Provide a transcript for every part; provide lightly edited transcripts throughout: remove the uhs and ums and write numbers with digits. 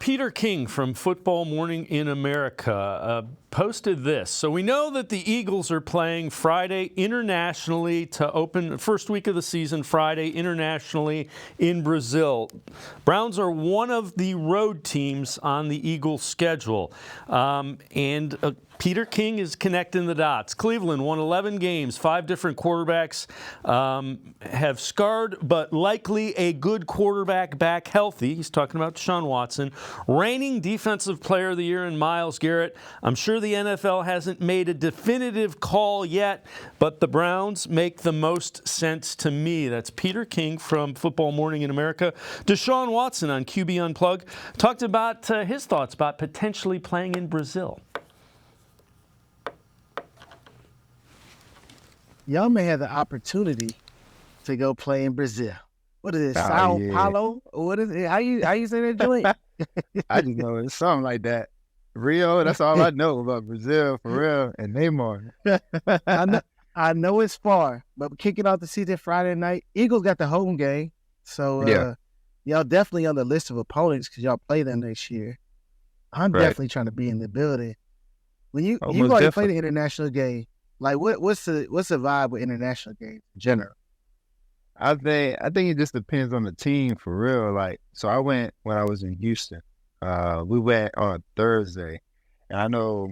Peter King from Football Morning in America posted this. So we know that the Eagles are playing Friday internationally to open first week of the season, Friday internationally in Brazil. Browns are one of the road teams on the Eagles schedule. Peter King is connecting the dots. Cleveland won 11 games. 5 different quarterbacks have scarred, but likely a good quarterback back healthy. He's talking about Deshaun Watson. Reigning Defensive Player of the Year in Myles Garrett. I'm sure the NFL hasn't made a definitive call yet, but the Browns make the most sense to me. That's Peter King from Football Morning in America. Deshaun Watson on QB Unplugged talked about his thoughts about potentially playing in Brazil. Y'all may have the opportunity to go play in Brazil. What is it, Sao Paulo? What is it? How you say that joint? I just know it's something like that. Rio, that's all I know about Brazil, for real, and Neymar. I know it's far, but kicking off the season Friday night, Eagles got the home game. So y'all definitely on the list of opponents because y'all play them next year. I'm definitely trying to be in the building. When you already played the international game, like what's the vibe with international games in general? I think it just depends on the team for real. Like, so I went when I was in Houston. We went on Thursday, and I know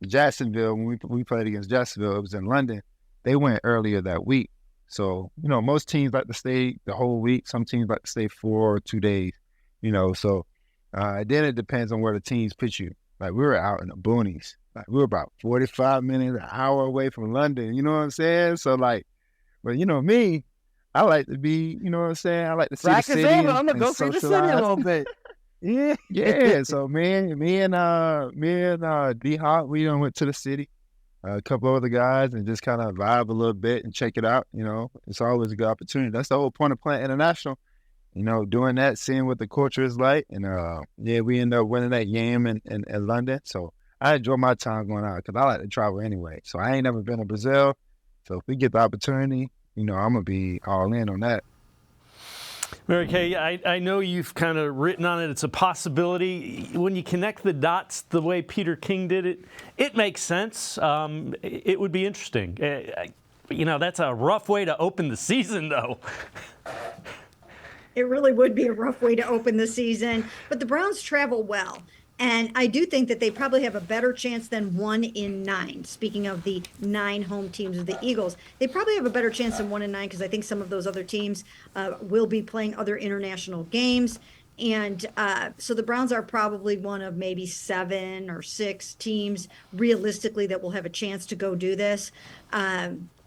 Jacksonville, when we played against Jacksonville, it was in London. They went earlier that week. So, most teams like to stay the whole week. Some teams like to stay 4 or 2 days, So then it depends on where the teams pitch you. Like, we were out in the boonies. Like, we were about 45 minutes, an hour away from London. You know what I'm saying? So, like, but me, I like to be, you know what I'm saying? I like to see the city I'm gonna go see the city a little bit. Yeah. Yeah. So me and D Hop, we went to the city, a couple of other guys, and just kind of vibe a little bit and check it out. It's always a good opportunity. That's the whole point of playing international. Doing that, seeing what the culture is like, and we ended up winning that game in London. So I enjoy my time going out because I like to travel anyway. So I ain't never been to Brazil. So if we get the opportunity, I'm gonna be all in on that. Mary Kay, I know you've kind of written on it. It's a possibility. When you connect the dots the way Peter King did it, it makes sense. It would be interesting. That's a rough way to open the season, though. It really would be a rough way to open the season. But the Browns travel well. And I do think that they probably have a better chance than 1 in 9. Speaking of the 9 home teams of the Eagles, they probably have a better chance than 1 in 9 because I think some of those other teams will be playing other international games. And so the Browns are probably one of maybe 7 or 6 teams realistically that will have a chance to go do this.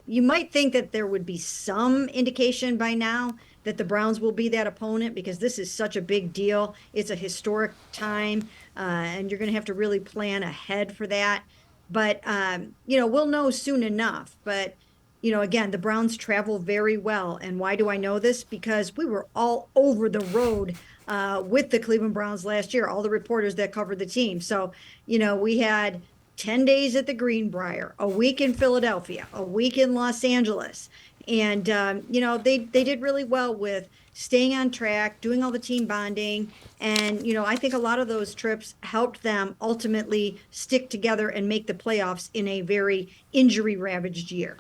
You might think that there would be some indication by now that the Browns will be that opponent because this is such a big deal. It's a historic time, and you're going to have to really plan ahead for that. But, we'll know soon enough. But, again, the Browns travel very well. And why do I know this? Because we were all over the road with the Cleveland Browns last year, all the reporters that covered the team. So, we had 10 days at the Greenbrier, a week in Philadelphia, a week in Los Angeles. And, they did really well with staying on track, doing all the team bonding. And, I think a lot of those trips helped them ultimately stick together and make the playoffs in a very injury-ravaged year.